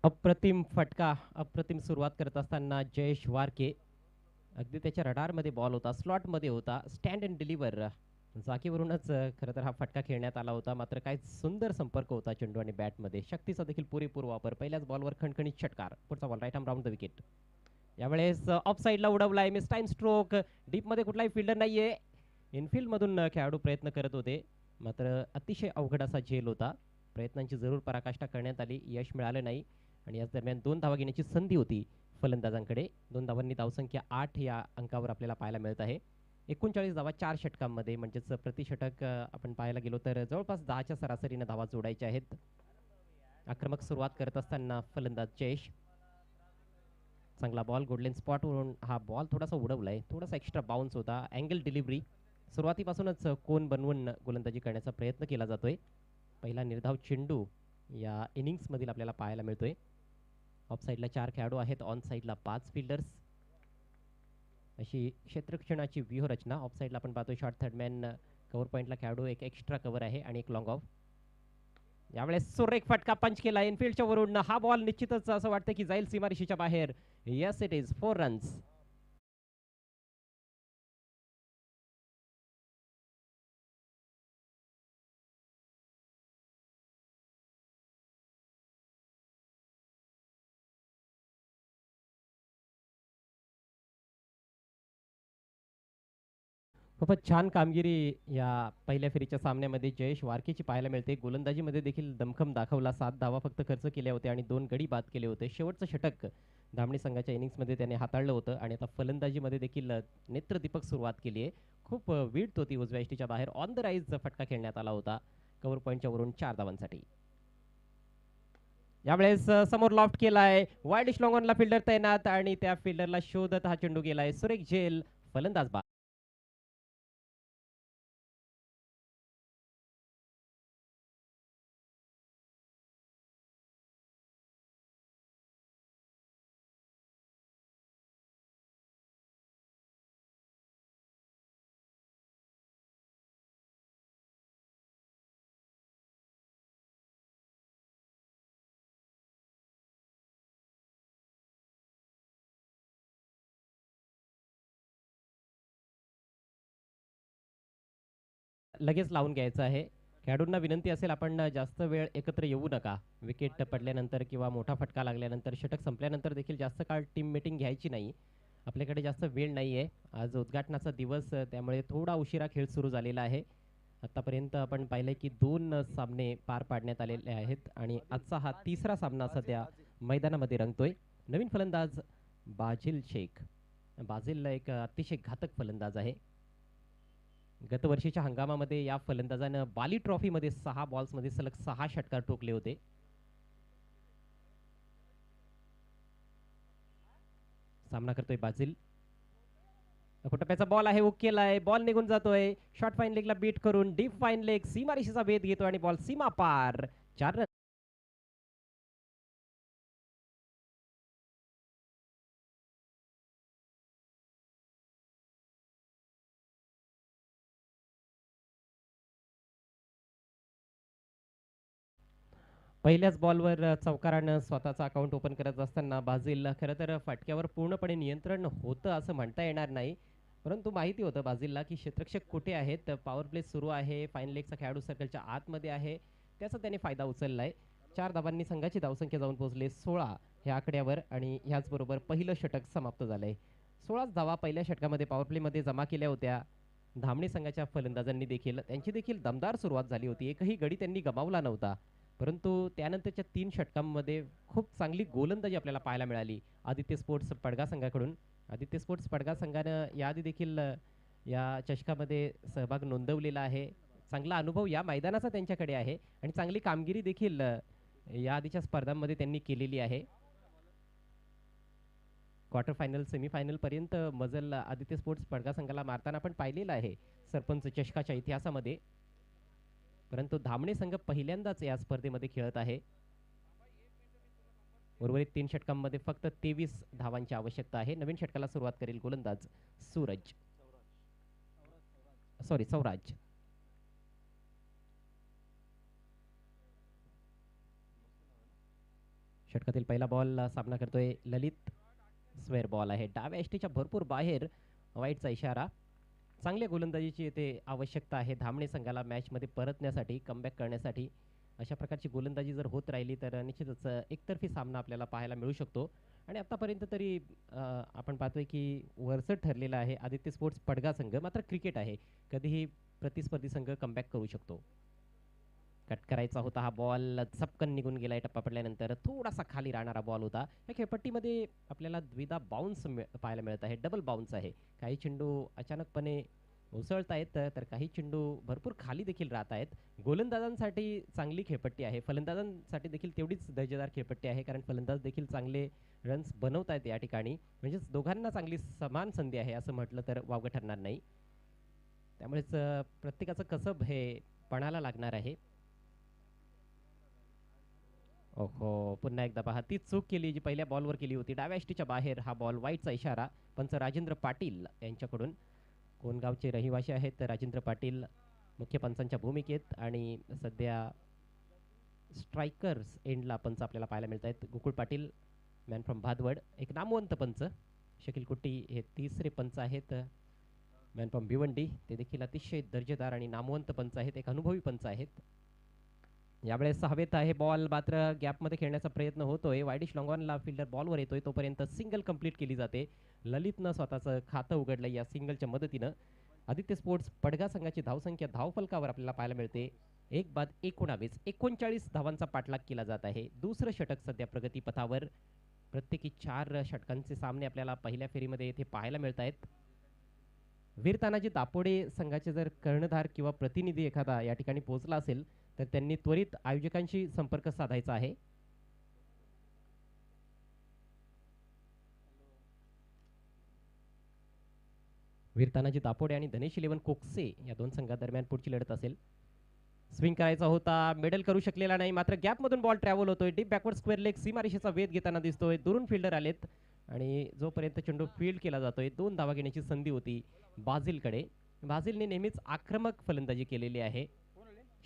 अप्रतिम फटका. अप्रतिम सुरुवात करत असताना जयेश वारके अगदी त्याच्या रडारमध्ये बॉल होता, स्लॉटमध्ये होता, स्टँड अँड डिलिव्हर जागेवरूनच खरं तर हा फटका खेळण्यात आला होता. मात्र काय सुंदर संपर्क होता चेंडू आणि बॅटमध्ये. शक्तीचा देखील पुरेपूर वापर. पहिल्याच बॉलवर खणखणीत षटकार. पुढचा ball right arm round the wicket. यावेळेस ऑफ साईडला उडवलाय. Mistime stroke. डीपमध्ये कुठलाही फिल्डर नाहीये. इनफिल्ड मधून खेळाडू प्रयत्न करत होते मात्र अतिशय अवघड असा झेल होता. प्रयत्नांची जरूर पराकाष्ठा करण्यात आली, यश मिळालं नाही आणि याच दरम्यान 2 धावा घेण्याची संधी होती फलंदाजांकडे. 2 धावांनी धावसंख्या 8 या अंकावर आपल्याला पाहायला मिळत आहे. 39 धावा 4 षटकांमध्ये म्हणजेच प्रति षटक आपण पाहायला गेलो तर जवळपास 10च्या सरासरीने धावा जोडायच्या आहेत. आक्रमक सुरुवात करत असताना फलंदाज जयेश. चांगला बॉल गोल्डन स्पॉटवरून हा बॉल थोडासा उडवलाय, थोडासा एक्स्ट्रा बाउन्स होता. अँगल डिलिव्हरी सुरुवातीपासूनच कोन बनवून गोलंदाजी करण्याचा प्रयत्न केला जातोय. पहिला निर्धाव चेंडू या इनिंग्समधील आपल्याला पाहायला मिळतोय. ऑफ साईडला 4 खेळाडू आहेत, ऑन साईडला 5 फिल्डर्स. अशी क्षेत्ररक्षणाची व्यूहरचना. ऑफ साईडला आपण पाहतोय शॉर्ट थर्डमॅन कव्हर पॉईंटला खेळाडू, एक एक्स्ट्रा कव्हर आहे आणि एक लॉंग ऑफ. यावेळेस सुरेख फटका पंच केला इनफिल्डच्या वरून. हा बॉल निश्चितच असं वाटतं की जाईल सीमारेषेच्या बाहेर. Yes it is 4 runs. खूपच छान कामगिरी या पहिल्या फेरीच्या सामन्यामध्ये जयेश वारकेची पाहायला मिळते. गोलंदाजीमध्ये देखील दमखम दाखवला. 7 धावा फक्त खर्च केले होते आणि 2 गडी बाद केले होते. शेवटचं षटक धामणी संघाच्या इनिंग्समध्ये त्याने हाताळलं होतं आणि आता फलंदाजीमध्ये देखील नेत्रदीपक सुरुवात केली आहे. खूप वीट होती उजव्या यष्टीच्या बाहेर. ऑन द राईज फटका खेळण्यात आला होता कव्हर पॉईंटच्या वरून 4 धावांसाठी. यावेळेस समोर लॉफ्ट केलाय. वाईड लॉंगॉनला फिल्डर तैनात आणि त्या फिल्डरला शोधत हा चेंडू गेलाय. सुरेख झेल फलंदाज बाद. लगेच लावून घ्यायचं आहे. खेळाडूंना विनंती असेल आपण जास्त वेळ एकत्र येऊ नका. विकेट पडल्यानंतर किंवा मोठा फटका लागल्यानंतर षटक संपल्यानंतर देखील जास्त काळ टीम मीटिंग घ्यायची नाही. आपल्याकडे जास्त वेळ नाही आहे. आज उद्घाटनाचा दिवस त्यामुळे थोडा उशिरा खेळ सुरू झालेला आहे. आतापर्यंत आपण पाहिलं की 2 सामने पार पाडण्यात आलेले आहेत आणि आजचा हा तिसरा सामना सध्या मैदानामध्ये रंगतोय. नवीन फलंदाज बाजिल शेख. बाजिल एक अतिशय घातक फलंदाज आहे. गतवर्षीच्या हंगामामध्ये या फलंदाजानं बाली ट्रॉफीमध्ये 6 बॉल्समध्ये सलग 6 षटकार ठोकले होते. सामना करतोय बाजिल. टप्प्याचा बॉल आहे. हुक केलाय. बॉल निघून जातोय. शॉर्ट फाईन लेगला बीट करून डीप फाईन लेग सीमारेषेचा भेद घेतो आणि बॉल सीमा पार. 4 रन. पहिल्याच बॉलवर चौकारानं स्वतःचा अकाउंट ओपन करत असताना बाजिल खरं तर फटक्यावर पूर्णपणे नियंत्रण होतं असं म्हणता येणार नाही. परंतु माहिती होतं बाजिलला की क्षेत्ररक्षक कुठे आहेत. पॉवर प्ले सुरू आहे. फाईन लेगचा खेळाडू सर्कलच्या आतमध्ये आहे. त्याचा त्याने फायदा उचललाय. 4 धावांनी संघाची धावसंख्या जाऊन पोहोचले 16 ह्या आकड्यावर आणि ह्याचबरोबर पहिलं षटक समाप्त झालंय. 16 धावा पहिल्या षटकामध्ये पॉवर प्लेमध्ये जमा केल्या होत्या. धामणी संघाच्या फलंदाजांनी देखील त्यांची देखील दमदार सुरुवात झाली होती. एकही गडी त्यांनी गमावला नव्हता. परंतु त्यानंतरच्या 3 षटकांमध्ये खूप चांगली गोलंदाजी आपल्याला पाहायला मिळाली आदित्य स्पोर्ट्स पडगा संघाकडून. आदित्य स्पोर्ट्स पडगा संघानं याआधी देखील या चषकामध्ये सहभाग नोंदवलेला आहे. चांगला अनुभव या मैदानाचा त्यांच्याकडे आहे आणि चांगली कामगिरी देखील या आधीच्या स्पर्धांमध्ये त्यांनी केलेली आहे. क्वार्टर फायनल सेमीफायनल पर्यंत मजल आदित्य स्पोर्ट्स पडगा संघाला मारताना आपण पाहिलेलं आहे सरपंच चषकाच्या इतिहासामध्ये. परंतु धामणे संघ पहिल्यांदाच या स्पर्धेमध्ये खेळत आहे. उर्वरित 3 षटकांमध्ये फक्त 23 धावांची आवश्यकता आहे. नवीन षटकाला सुरुवात करेल गोलंदाज सौराज. षटकातील पहिला बॉल सामना करतोय ललित. स्क्वेअर बॉल आहे. डाव्या यष्टीच्या भरपूर बाहेर. वाईटचा इशारा. चांगल्या गोलंदाजीची येथे आवश्यकता आहे धामणे संघाला मॅचमध्ये परतण्यासाठी, कमबॅक करण्यासाठी. अशा प्रकारची गोलंदाजी जर होत राहिली तर निश्चितच एकतर्फी सामना आपल्याला पाहायला मिळू शकतो. आणि आतापर्यंत तरी आपण पाहतोय की वरचढ ठरलेला आहे आदित्य स्पोर्ट्स पडगा संघ. मात्र क्रिकेट आहे, कधीही प्रतिस्पर्धी संघ कमबॅक करू शकतो. कट करायचा होता हा बॉल. चपकन निघून गेलाय. टप्पा पडल्यानंतर थोडासा खाली राहणारा बॉल होता. या खेळपट्टीमध्ये आपल्याला द्विधा बाउन्स पाहायला मिळत आहे. डबल बाउन्स आहे. काही चेंडू अचानकपणे उसळत आहेत तर काही चेंडू भरपूर खाली देखील राहत आहेत. गोलंदाजांसाठी चांगली खेळपट्टी आहे. फलंदाजांसाठी देखील तेवढीच दर्जेदार खेळपट्टी आहे, कारण फलंदाज देखील चांगले रन्स बनवत आहेत या ठिकाणी. म्हणजेच दोघांना चांगली समान संधी आहे असं म्हटलं तर वावगं ठरणार नाही. त्यामुळेच प्रत्येकाचं कसब हे पणाला लागणार आहे. ओहो, पुन्हा एकदा पहा ती चूक केली जी पहिल्या बॉलवर केली होती. डाव्या यष्टीच्या बाहेर हा बॉल. वाईटचा इशारा पंच राजेंद्र पाटील यांच्याकडून. कोणगावचे रहिवासी आहेत राजेंद्र पाटील मुख्य पंचांच्या भूमिकेत आणि सध्या स्ट्रायकर्स एंडला पंच आपल्याला पाहायला मिळत आहेत. गोकुळ पाटील मॅन फ्रॉम भादवड एक नामवंत पंच. शकील कुट्टी हे तिसरे पंच आहेत. मॅन फ्रॉम भिवंडी ते देखील अतिशय दर्जेदार आणि नामवंत पंच आहेत. एक अनुभवी पंच आहेत. यावेळेस हवेत आहे बॉल, मात्र गॅपमध्ये खेळण्याचा प्रयत्न होतोय. वायडिश लॉंगॉनला फिल्डर बॉलवर येतोय तोपर्यंत सिंगल कंप्लीट केली जाते. ललितनं स्वतःचं खातं उघडलं या सिंगलच्या मदतीनं. आदित्य स्पोर्ट्स पडगा संघाची धावसंख्या धावफलकावर आपल्याला पाहायला मिळते 1 बाद 19. 39 धावांचा पाठलाग केला जात आहे. दुसरं षटक सध्या प्रगतीपथावर. प्रत्येकी 4 षटकांचे सामने आपल्याला पहिल्या फेरीमध्ये येथे पाहायला मिळत आहेत. वीर तानाजी दापोडे संघाचे जर कर्णधार किंवा प्रतिनिधी एखादा या ठिकाणी पोहोचला असेल तर त्यांनी त्वरित आयोजकांशी संपर्क साधायचा आहे. वीर तानाजी दापोडे आणि धनेश इलेव्हन कोकसे या दोन संघादरम्यान पुढची लढत असेल. स्विंग करायचा होता, मेडल करू शकलेला नाही, मात्र गॅपमधून बॉल ट्रॅव्हल होतोय. डीप बॅकवर्ड स्क्वेअर लेग सीमारेषेचा वेध घेताना दिसतोय. दुरून फिल्डर आलेत आणि जोपर्यंत चेंडू फील्ड केला जातोय 2 धावा घेण्याची संधी होती बाझिलकडे. बाझिलने नेहमीच आक्रमक फलंदाजी केलेली आहे.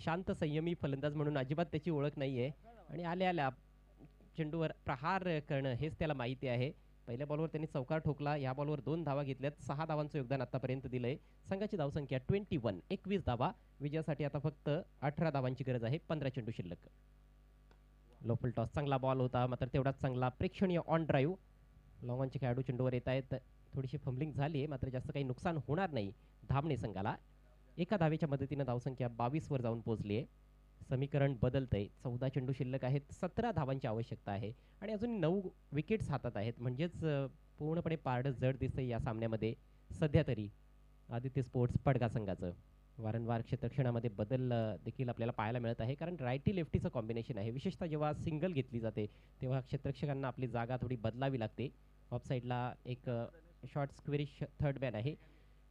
शांत संयमी फलंदाज म्हणून अजिबात त्याची ओळख नाहीये आणि आल्या आल्या चेंडूवर प्रहार करणं हेच त्याला माहिती आहे. पहिल्या बॉलवर त्यांनी चौकार ठोकला. या बॉलवर 2 धावा घेतल्यात. 6 धावांचं योगदान आतापर्यंत दिलंय. संघाची धावसंख्या 21 धावा. विजयासाठी आता फक्त 18 धावांची गरज आहे. 15 चेंडू शिल्लक. लोफल टॉस चांगला बॉल होता, मात्र तेवढाच चांगला प्रेक्षणीय ऑन ड्राईव्ह. लॉंगॉनचे खेळाडू चेंडूवर येत आहेत. थोडीशी फंबलिंग झाली आहे, मात्र जास्त काही नुकसान होणार नाही धामणे संघाला. एका धावेच्या मदतीनं धावसंख्या 22 वर जाऊन पोहोचली आहे. समीकरण बदलतंय. 14 चेंडू शिल्लक आहेत. 17 धावांची आवश्यकता आहे आणि अजून 9 विकेट्स हातात आहेत. म्हणजेच पूर्णपणे पारडं जड दिसतंय या सामन्यामध्ये सध्या तरी आदित्य स्पोर्ट्स पडगा संघाचं. वारंवार क्षेत्रक्षणामध्ये बदल देखील आपल्याला पाहायला मिळत आहे, कारण रायटी लेफ्टीचं कॉम्बिनेशन आहे. विशेषतः जेव्हा सिंगल घेतली जाते तेव्हा क्षेत्ररक्षकांना आपली जागा थोडी बदलावी लागते. ऑफ साईडला एक शॉर्ट स्क्वेरिश थर्ड मॅन आहे.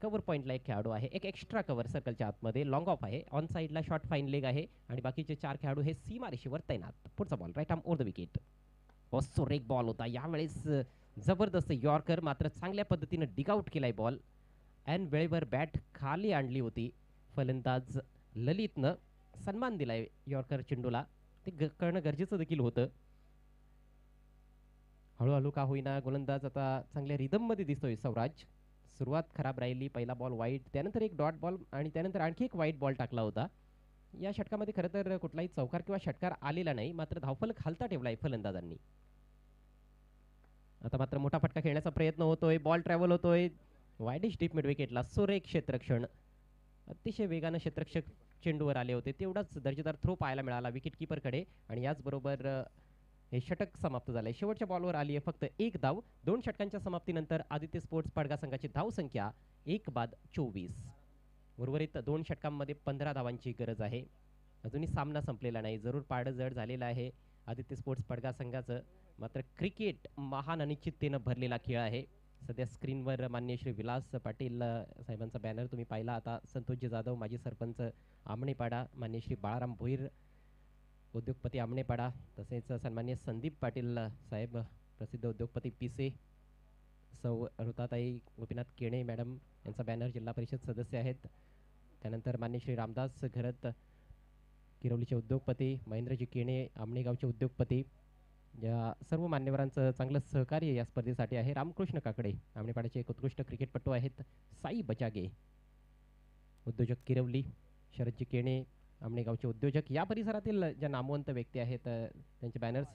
कव्हर पॉईंटला एक खेळाडू आहे. एक एक्स्ट्रा कव्हर सर्कलच्या आतमध्ये लॉंग ऑफ आहे. ऑन साईडला शॉर्ट फाईन लेग आहे आणि बाकीचे 4 खेळाडू हे सीमारेषेवर तैनात. पुढचा ball right arm over the wicket. एक बॉल होता यावेळेस. जबरदस्त यॉर्कर, मात्र चांगल्या पद्धतीनं डिगआउट केलाय बॉल. अँड वेळेवर बॅट खाली आणली होती फलंदाज ललितनं. सन्मान दिलाय यॉर्कर चेंडूला. ते करणं गरजेचं देखील होतं. हळूहळू का होईना गोलंदाज आता चांगल्या रिदममध्ये दिसतोय सौराज. सुरुवात खराब राहिली. पहिला बॉल वाईट, त्यानंतर एक डॉट बॉल आणि त्यानंतर आणखी एक वाईट बॉल टाकला होता. या षटकामध्ये खरं तर कुठलाही चौकार किंवा षटकार आलेला नाही, मात्र धावफलक खालता ठेवलाय फलंदाजांनी. आता मात्र मोठा फटका खेळण्याचा प्रयत्न होतोय. बॉल ट्रॅव्हल होतोय वाईडिश डीप मिड विकेटला. सुरेख क्षेत्ररक्षण. अतिशय वेगानं क्षेत्ररक्षक चेंडूवर आले होते. तेवढाच दर्जेदार थ्रो पाहायला मिळाला विकेट किपरकडे आणि याचबरोबर हे षटक समाप्त झालंय. शेवटच्या बॉलवर आली आहे फक्त 1 धाव. 2 षटकांच्या समाप्तीनंतर आदित्य स्पोर्ट्स पडगा संघाची धावसंख्या 1 बाद 24. उर्वरित 2 षटकांमध्ये 15 धावांची गरज आहे. अजूनही सामना संपलेला नाही. जरूर पारडं जड झालेलं आहे आदित्य स्पोर्ट्स पडगा संघाचं, मात्र क्रिकेट महान अनिश्चिततेनं भरलेला खेळ आहे. सध्या स्क्रीनवर माननीय श्री विलास पाटील साहेबांचा बॅनर तुम्ही पाहिला. आता संतोषजी जाधव माजी सरपंच आमणेपाडा, माननीय श्री बाळाराम भोईर उद्योगपती आमणेपाडा, तसेच सन्मान्य संदीप पाटील साहेब प्रसिद्ध उद्योगपती पिसे, सौ ऋताताई गोपीनाथ केणे मॅडम यांचा बॅनर जिल्हा परिषद सदस्य आहेत. त्यानंतर मान्य श्री रामदास घरत किरवलीचे उद्योगपती, महेंद्रजी केणे आमणेगावचे उद्योगपती, या सर्व मान्यवरांचं चांगलं सहकार्य या स्पर्धेसाठी आहे. रामकृष्ण काकडे आमणेपाड्याचे एक उत्कृष्ट क्रिकेटपटू आहेत. साई बचागे उद्योजक किरवली, शरदजी केणे आमणेगावचे उद्योजक, या परिसरातील ज्या नामवंत व्यक्ती आहेत त्यांचे बॅनर्स.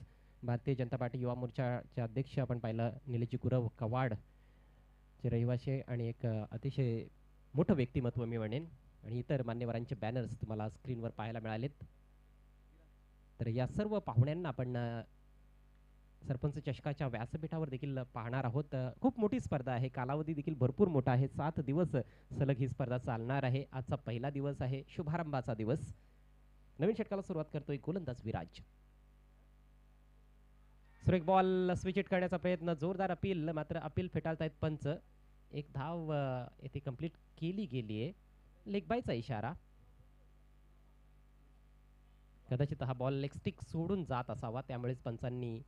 भारतीय जनता पार्टी युवा मोर्चाचे अध्यक्ष आपण पाहिलं निलेशजी गुरव कवाडचे रहिवासी आणि एक अतिशय मोठं व्यक्तिमत्व मी म्हणेन, आणि इतर मान्यवरांचे बॅनर्स तुम्हाला स्क्रीनवर पाहायला मिळालेत. तर या सर्व पाहुण्यांना आपण सरपंच चषकाच्या व्यासपीठावर देखील पाहणार आहोत. खूप मोठी स्पर्धा आहे. कालावधी देखील भरपूर मोठा आहे. 7 दिवस सलग ही स्पर्धा चालणार आहे. आजचा पहिला दिवस आहे, शुभारंभाचा दिवस. नवीन षटकाला सुरुवात करतोय गोलंदाज विराज. सुरेख बॉल स्विच हिट करण्याचा प्रयत्न, जोरदार अपील, मात्र अपील फेटाळतायत पंच. एक धाव येथे कंप्लीट केली गेली आहे. लेग बायचा इशारा. कदाचित हा बॉल लेग स्टिक सोडून जात असावा, त्यामुळेच पंचांनी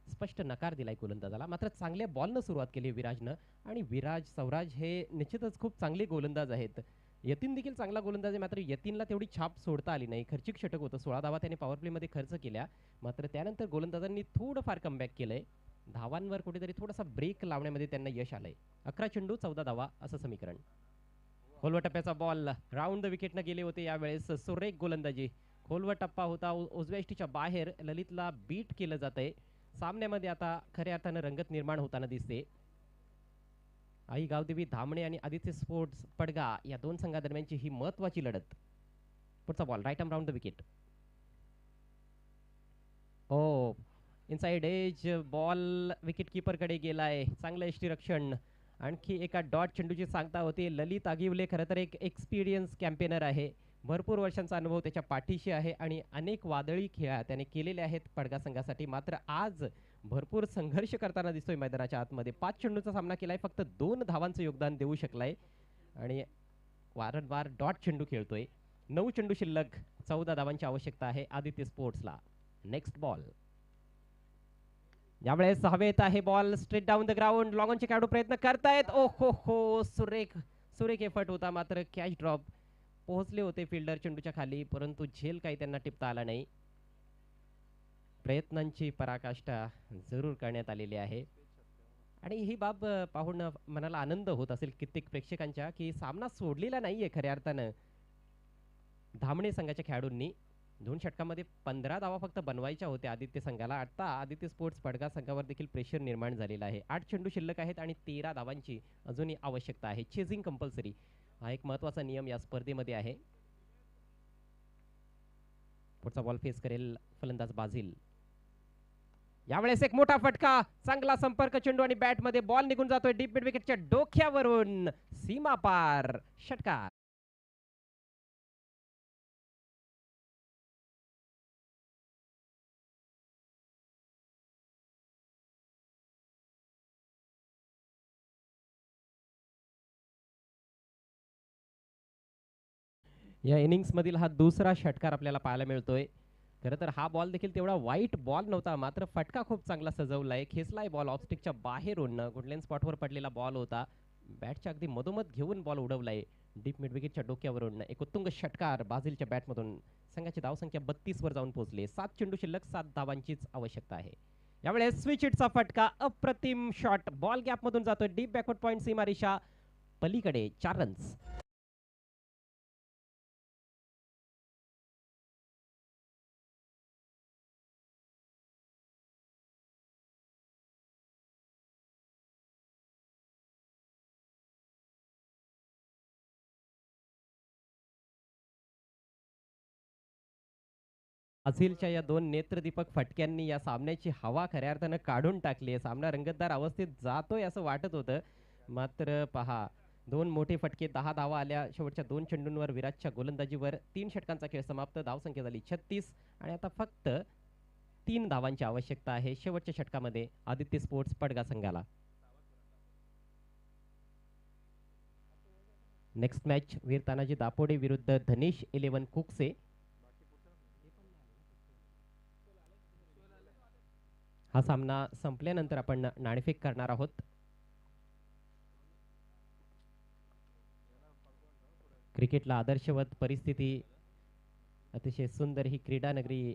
स्पष्ट नकार दिलाय गोलंदाजाला. मात्र चांगल्या बॉलनं सुरुवात केली विराजनं, आणि विराज सौराज हे निश्चितच खूप चांगले गोलंदाज आहेत. यतीन देखील चांगला गोलंदाज आहे, मात्र यतीनला तेवढी छाप सोडता आली नाही. खर्चिक षटक होतं, 16 धावा त्याने पॉवर प्लेमध्ये खर्च केल्या. मात्र त्यानंतर गोलंदाजांनी थोडंफार कमबॅक केलंय. धावांवर कुठेतरी थोडासा ब्रेक लावण्यामध्ये त्यांना यश आलंय. 11 चेंडू 14 धावा असं समीकरण. खोलवा टप्प्याचा बॉल राऊंड द विकेटनं गेले होते यावेळेस. सुरेख गोलंदाजी. खोलवा टप्पा होता, उजव्या इष्टीच्या बाहेर ललितला बीट केलं जातंय. सामन्यामध्ये आता खऱ्या अर्थानं रंगत निर्माण होताना दिसते. आई गावदेवी धामणे आणि आदित्य स्पोर्ट्स पडगा या दोन संघादरम्यानची ही महत्वाची लढत. पुढचा ball right arm round the wicket. Oh inside edge ball wicket कीपरकडे गेलाय. चांगलं यष्टीरक्षण. आणखी एका डॉट चेंडूची सांगता होती. ललित आगिवले खरं तर एक एक्सपिरियन्स कॅम्पेनर आहे. भरपूर वर्षांचा अनुभव त्याच्या पाठीशी आहे आणि अनेक वादळी खेळ त्याने केलेले आहेत पडगा संघासाठी. मात्र आज भरपूर संघर्ष करताना दिसतोय मैदानाच्या आतमध्ये. 5 चेंडूचा सामना केलाय, फक्त 2 धावांचं योगदान देऊ शकलाय आणि वारंवार डॉट चेंडू खेळतोय. 9 चेंडू शिल्लक, 14 धावांची आवश्यकता आहे आदित्य स्पोर्ट्सला. Next ball. यावेळेस हवेत आहे ball. Straight down the ground. लॉंगॉनचे खेळाडू प्रयत्न करतायत. ओ हो सुरेख सुरेख एफर्ट होता, मात्र कॅच ड्रॉप. पोहोचले होते फिल्डर चेंडूच्या खाली, परंतु झेल काही त्यांना टिपता आला नाही. प्रयत्नांची पराकाष्ठा जरूर करण्यात आलेली आहे आणि ही बाब पाहून मनाला आनंद होत असेल कित्येक प्रेक्षकांच्या की सामना सोडलेला नाहीये खऱ्या अर्थानं धामणे संघाच्या खेळाडूंनी. 2 षटकामध्ये 15 धावा फक्त बनवायच्या होत्या आदित्य संघाला. आता आदित्य स्पोर्ट्स पडगा संघावर देखील प्रेशर निर्माण झालेला आहे. 8 चेंडू शिल्लक आहेत आणि 13 धावांची अजूनही आवश्यकता आहे. चेजिंग कंपल्सरी हा एक महत्वाचा नियम या स्पर्धेमध्ये आहे. पुढचा बॉल फेस करेल फलंदाज बाझिल. यावेळेस एक मोठा फटका. चांगला संपर्क चेंडू आणि बॅट मध्ये बॉल निघून जातोय डीप मिड विकेटच्या डोक्यावरून. सीमा पार षटकार. या इनिंग्स मधील हा दुसरा षटकार आपल्याला पाहायला मिळतोय. खरं तर हा बॉल देखील तेवढा वाईट बॉल नव्हता, मात्र फटका खूप चांगला सजवलाय. खेचलाय बॉल ऑफस्टिकच्या बाहेरून. गुडलेन स्पॉटवर पडलेला बॉल होता. बॅटच्या अगदी मधोमध घेऊन बॉल उडवलाय डीप मिड विकेटच्या डोक्यावरून. एक उत्तुंग षटकार बाझिलच्या बॅटमधून. संघाची धावसंख्या 32 वर जाऊन पोहोचली. 7 चेंडू शिल्लक, 7 धावांचीच आवश्यकता आहे. यावेळेस स्विच हिटचा फटका. अप्रतिम शॉट. बॉल गॅप मधून जातोय डीप बॅकवर्ड पॉइंट सीमारेषा पलीकडे. 4 रन्स. बाझिलच्या या 2 नेत्रदीपक फटक्यांनी या सामन्याची हवा खऱ्या अर्थानं काढून टाकली आहे. सामना रंगतदार अवस्थेत जातोय असं वाटत होतं, मात्र पहा 2 मोठे फटके. 10 धावा आल्या शेवटच्या 2 चेंडूंवर विराटच्या गोलंदाजीवर. 3 षटकांचा खेळ समाप्त. धावसंख्या झाली 36 आणि आता फक्त 3 धावांची आवश्यकता आहे शेवटच्या षटकामध्ये आदित्य स्पोर्ट्स पडगा संघाला. नेक्स्ट मॅच वीर तानाजी दापोडे विरुद्ध धनेश 11 कुकसे. हा सामना संपल्यानंतर आपण नाणेफेक करणार आहोत. क्रिकेटला आदर्शवत परिस्थिती. अतिशय सुंदर ही क्रीडा नगरी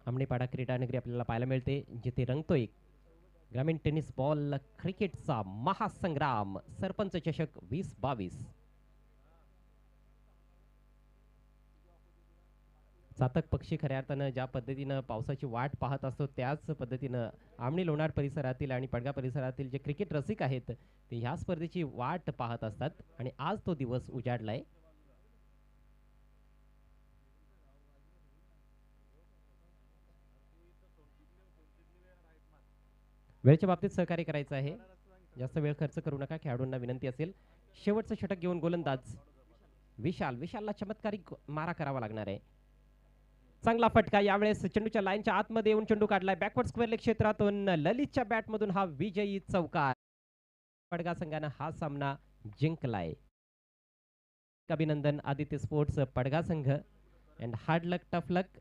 आमणेपाडा क्रीडा नगरी आपल्याला पाहायला मिळते, जिथे रंगतोय ग्रामीण टेनिस बॉल क्रिकेटचा महासंग्राम. सरपंच चषक 2022. चातक पक्षी खऱ्या अर्थानं ज्या पद्धतीनं पावसाची वाट पाहत असतो, त्याच पद्धतीनं आमणी लोणार परिसरातील आणि पडगा परिसरातील जे क्रिकेट रसिक आहेत ते ह्या स्पर्धेची वाट पाहत असतात आणि आज तो दिवस उजाडलाय. वेळेच्या बाबतीत सहकार्य करायचं आहे. जास्त वेळ खर्च करू नका. खेळाडूंना विनंती असेल. शेवटचं षटक घेऊन गोलंदाज विशालला चमत्कारिक मारा करावा लागणार आहे. चांगला फटका. यावेळेस चेंडूच्या लाईनच्या आतमध्ये येऊन चेंडू काढलाय बॅकवर्ड स्क्वेअर लेग क्षेत्रातून. ललितच्या बॅटमधून हा विजयी चौकार. पडगा संघानं हा सामना जिंकलाय. अभिनंदन आदित्य स्पोर्ट्स पडगा संघ and hard luck tough luck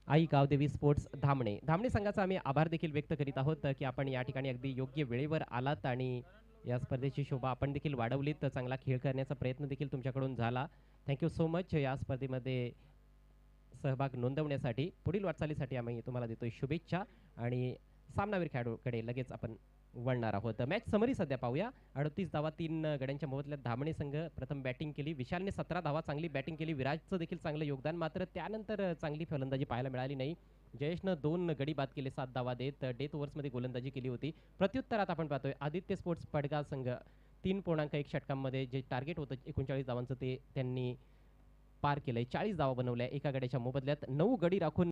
आई गावदेवी स्पोर्ट्स धामणे. धामणे संघाचा आम्ही आभार देखील व्यक्त करीत आहोत की आपण या ठिकाणी अगदी योग्य वेळेवर आलात आणि या स्पर्धेची शोभा आपण देखील वाढवली, तर चांगला खेळ करण्याचा प्रयत्न देखील तुमच्याकडून झाला. थँक्यू सो मच या स्पर्धेमध्ये सहभाग नोंदवण्यासाठी. पुढील वाटचालीसाठी आम्ही तुम्हाला देतोय शुभेच्छा आणि सामनावीर खेळाडूकडे लगेच आपण वळणार आहोत. मॅच समरी सध्या पाहूया. 38 धावा 3 गड्यांच्या मोबदल्यात धामणे संघ प्रथम बॅटिंग केली. विशालने 17 धावा चांगली बॅटिंग केली. विराजचं देखील चांगलं योगदान, मात्र त्यानंतर चांगली फलंदाजी पाहायला मिळाली नाही. जयेशनं 2 गडी बाद केले 7 धावा देत डेथ ओव्हर्समध्ये गोलंदाजी केली होती. प्रत्युत्तरात आपण पाहतोय आदित्य स्पोर्ट्स पडगा संघ 3.1 षटकांमध्ये जे टार्गेट होतं 39 धावांचं ते त्यांनी पार केलंय. 40 धावा बनवल्या एका गड्याच्या मोबदल्यात. 9 गडी राखून